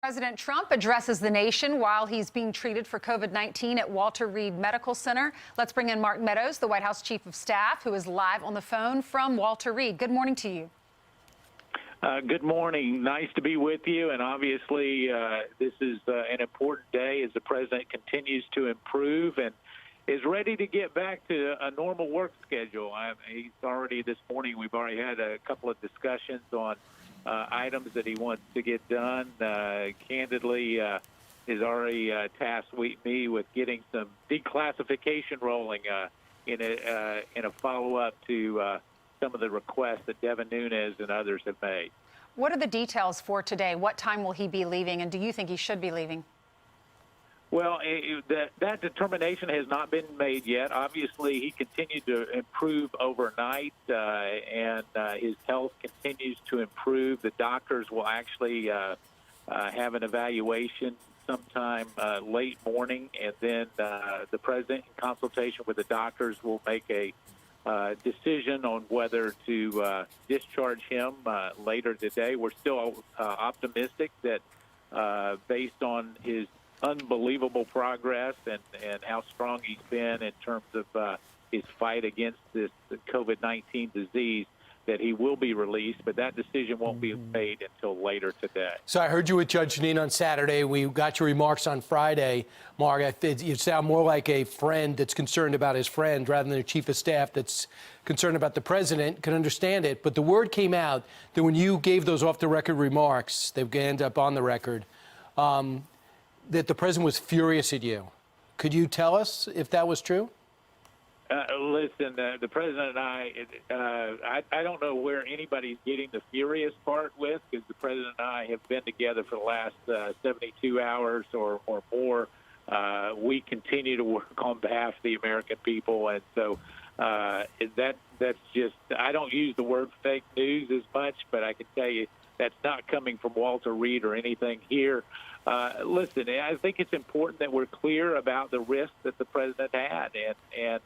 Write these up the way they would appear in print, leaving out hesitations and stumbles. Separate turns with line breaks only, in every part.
President Trump addresses the nation while he's being treated for COVID-19 at Walter Reed Medical Center. Let's bring in Mark Meadows, the White House Chief of Staff, who is live on the phone from Walter Reed. Good morning to you.
Good morning. Nice to be with you. And obviously, this is an important day as the president continues to improve and is ready to get back to a normal work schedule. He's already this morning, we've already had a couple of discussions on items that he wants to get done. Candidly, has already tasked me with getting some declassification rolling in a follow-up to some of the requests that Devin Nunes and others have made.
What are the details for today? What time will he be leaving, and do you think he should be leaving?
Well, that determination has not been made yet. Obviously, he continued to improve overnight, and his health continues to improve. The doctors will actually have an evaluation sometime late morning, and then the president, in consultation with the doctors, will make a decision on whether to discharge him later today. We're still optimistic that based on his unbelievable progress and how strong he's been in terms of his fight against this COVID-19 disease, that he will be released, but that decision won't be made until later today.
So I heard you with Judge Jeanine on Saturday. We got your remarks on Friday. Mark, you sound more like a friend that's concerned about his friend rather than a chief of staff that's concerned about the president. Can understand it, but the word came out that when you gave those off-the-record remarks, they end up on the record, that the president was furious at you. Could you tell us if that was true?
Listen, the president and I don't know where anybody's getting the furious part with, because the president and I have been together for the last 72 hours or more. We continue to work on behalf of the American people, and so that's just, I don't use the word fake news as much, but I can tell you that's not coming from Walter Reed or anything here. Listen, I think it's important that we're clear about the risk that the president had, and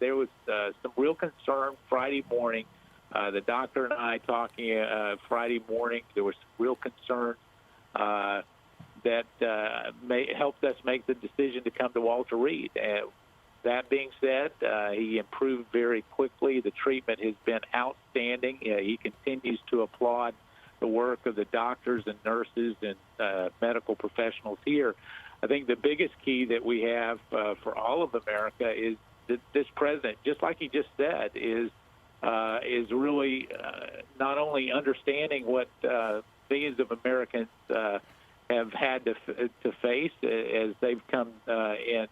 there was some real concern Friday morning. The doctor and I talking Friday morning, there was some real concern that helped us make the decision to come to Walter Reed. That being said, he improved very quickly. The treatment has been outstanding. He continues to applaud the work of the doctors and nurses and medical professionals here. I think the biggest key that we have for all of America is that this president, just like he just said, is really not only understanding what millions of Americans have had to face as they've come in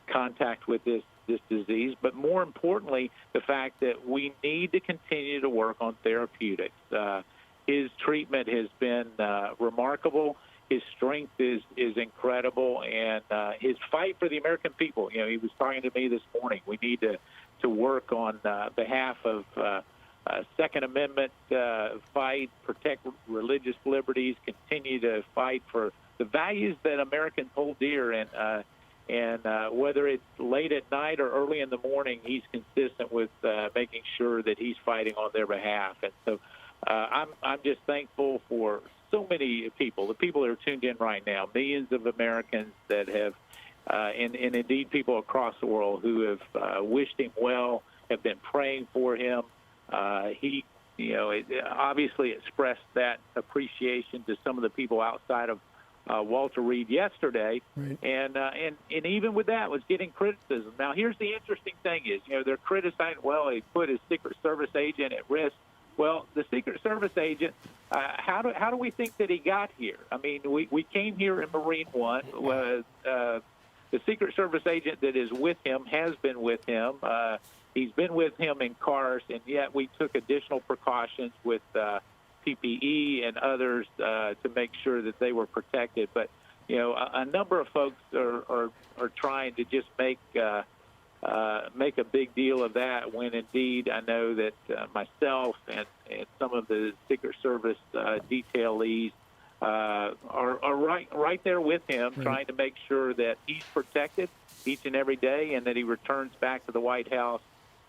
contact with this disease, but more importantly, the fact that we need to continue to work on therapeutics. His treatment has been remarkable. His strength is incredible, and his fight for the American people. You know, he was talking to me this morning. We need to work on behalf of Second Amendment fight, protect religious liberties, continue to fight for the values that Americans hold dear, and whether it's late at night or early in the morning, he's consistent with making sure that he's fighting on their behalf. And so I'm just thankful for so many people, the people that are tuned in right now, millions of Americans that have, and indeed people across the world who have wished him well, have been praying for him. He, obviously expressed that appreciation to some of the people outside of Walter Reed yesterday, right. And even with that was getting criticism. Now, here's the interesting thing is, they're criticizing, well, he put his Secret Service agent at risk. Well, the Secret Service agent, how do we think that he got here? I mean, we came here in Marine One. The Secret Service agent that is with him has been with him. He's been with him in cars, and yet we took additional precautions with PPE and others to make sure that they were protected. But, a number of folks are trying to just make a big deal of that, when indeed I know that myself and some of the Secret Service detailees are right there with him, trying to make sure that he's protected each and every day and that he returns back to the White House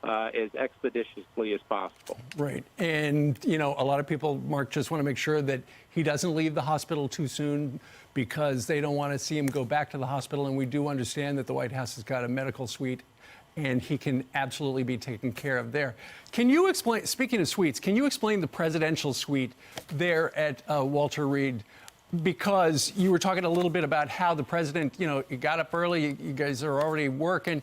as expeditiously as possible.
Right. And, you know, a lot of people, Mark, just want to make sure that he doesn't leave the hospital too soon because they don't want to see him go back to the hospital. And we do understand that the White House has got a medical suite and he can absolutely be taken care of there. Can you explain, speaking of suites, can you explain the presidential suite there at Walter Reed? Because you were talking a little bit about how the president, you know, you got up early, you guys are already working.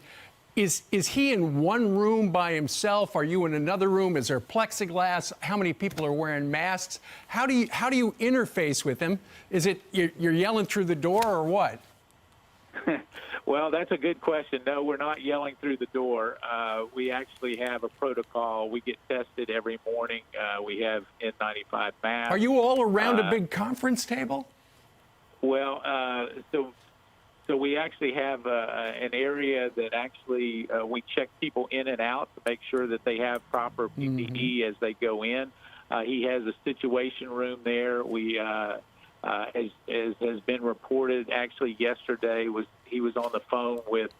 Is he in one room by himself? Are you in another room? Is there plexiglass? How many people are wearing masks? How do you interface with him? Is it you're yelling through the door or what?
Well, that's a good question. No, we're not yelling through the door. We actually have a protocol. We get tested every morning. We have N95 masks.
Are you all around a big conference table?
Well, so we actually have an area that actually we check people in and out to make sure that they have proper PPE as they go in. He has a situation room there. We, as has been reported, actually yesterday he was on the phone with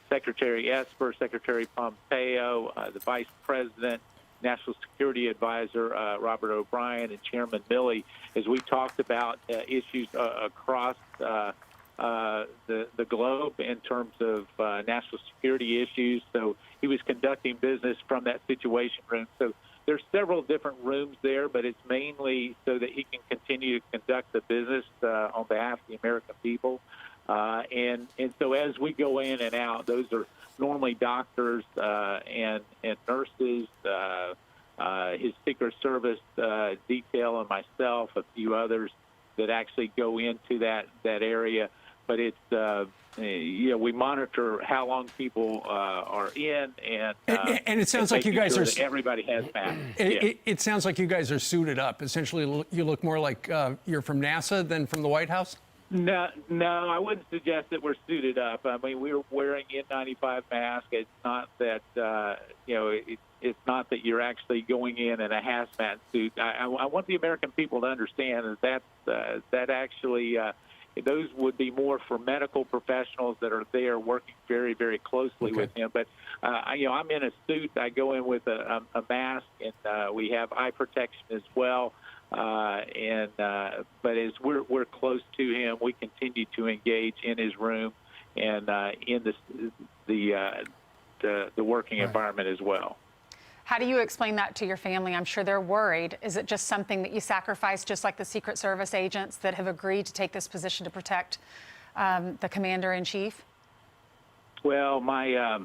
Secretary Esper, Secretary Pompeo, the Vice President, National Security Advisor Robert O'Brien, and Chairman Milley, as we talked about issues across the globe in terms of national security issues. So he was conducting business from that situation room. So there's several different rooms there, but it's mainly so that he can continue to conduct the business on behalf of the American people. And so as we go in and out, those are normally doctors and nurses, his Secret Service detail, and myself, a few others that actually go into that area. But it's we monitor how long people are in, and
it sounds like you guys
sure
are.
That everybody has masks.
It sounds like you guys are suited up. Essentially, you look more like you're from NASA than from the White House.
No, I wouldn't suggest that we're suited up. I mean, we're wearing N95 masks. It's not that it's not that you're actually going in a hazmat suit. I want the American people to understand that actually. Those would be more for medical professionals that are there working very, very closely with him. But, I'm in a suit. I go in with a mask, and we have eye protection as well. But as we're close to him, we continue to engage in his room and in the working environment as well.
How do you explain that to your family? I'm sure they're worried. Is it just something that you sacrifice, just like the Secret Service agents that have agreed to take this position to protect the commander-in-chief?
Well, my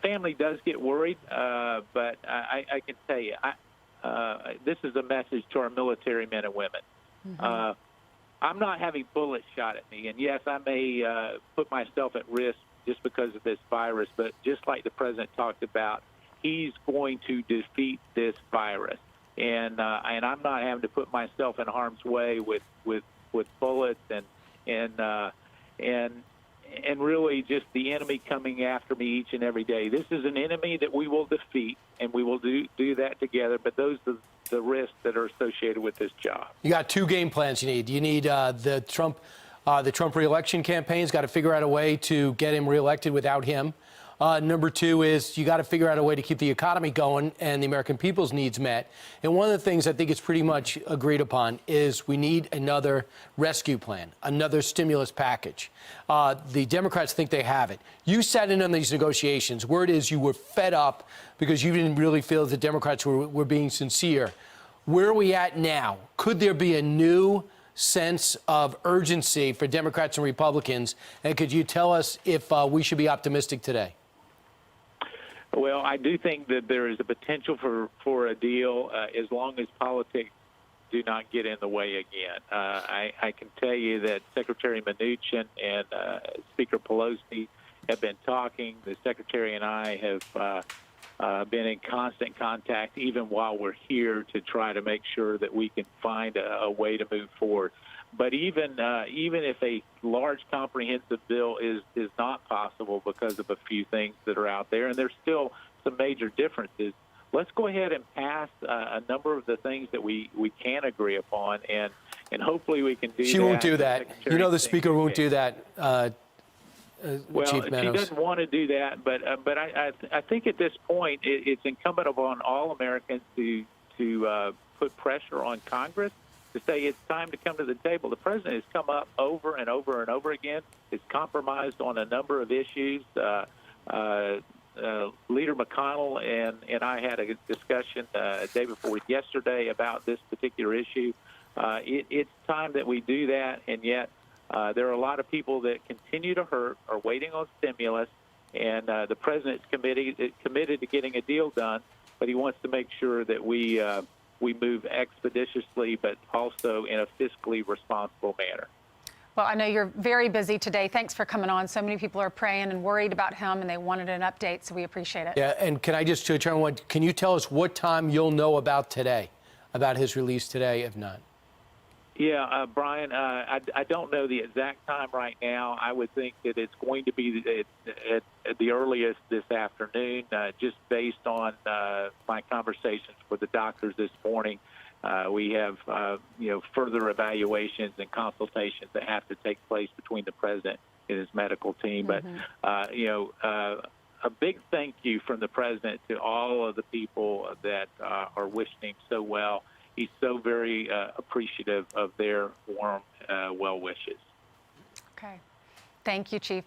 family does get worried, but I can tell you, this is a message to our military men and women. I'm not having bullets shot at me, and yes, I may put myself at risk just because of this virus, but just like the president talked about, he's going to defeat this virus, and I'm not having to put myself in harm's way with bullets and really just the enemy coming after me each and every day. This is an enemy that we will defeat, and we will do that together. But those are the risks that are associated with this job.
You got two game plans. You need the Trump reelection campaign's got to figure out a way to get him reelected without him. Number two is you got to figure out a way to keep the economy going and the American people's needs met. And one of the things I think it's pretty much agreed upon is we need another rescue plan, another stimulus package. The Democrats think they have it. You sat in on these negotiations. Word is you were fed up because you didn't really feel that the Democrats were being sincere. Where are we at now? Could there be a new sense of urgency for Democrats and Republicans? And could you tell us if we should be optimistic today?
Well, I do think that there is a potential for a deal as long as politics do not get in the way again. I can tell you that Secretary Mnuchin and Speaker Pelosi have been talking. The Secretary and I have been in constant contact, even while we're here, to try to make sure that we can find a way to move forward. But even if a large comprehensive bill is not possible because of a few things that are out there, and there's still some major differences, let's go ahead and pass a number of the things that we can agree upon, and hopefully we can do that.
She won't do that. You know the Speaker won't do that.
Well,
Chief
she
Meadows?
doesn't want to do that, but I think at this point it's incumbent upon all Americans to put pressure on Congress to say it's time to come to the table. The president has come up over and over and over again. It's compromised on a number of issues. Leader McConnell and I had a discussion day before yesterday about this particular issue. It's time that we do that, and yet there are a lot of people that continue to hurt, are waiting on stimulus, and the president's committed to getting a deal done, but he wants to make sure that we move expeditiously, but also in a fiscally responsible manner.
Well, I know you're very busy today. Thanks for coming on. So many people are praying and worried about him, and they wanted an update, so we appreciate it.
Yeah, and can I just turn one? Can you tell us what time you'll know about today, about his release today, if not?
Yeah, Brian, I don't know the exact time right now. I would think that it's going to be at the earliest this afternoon, just based on my conversations with the doctors this morning. We have, further evaluations and consultations that have to take place between the president and his medical team.
Mm-hmm.
But, a big thank you from the president to all of the people that are wishing him so well. He's so very appreciative of their warm well wishes.
Okay. Thank you, Chief.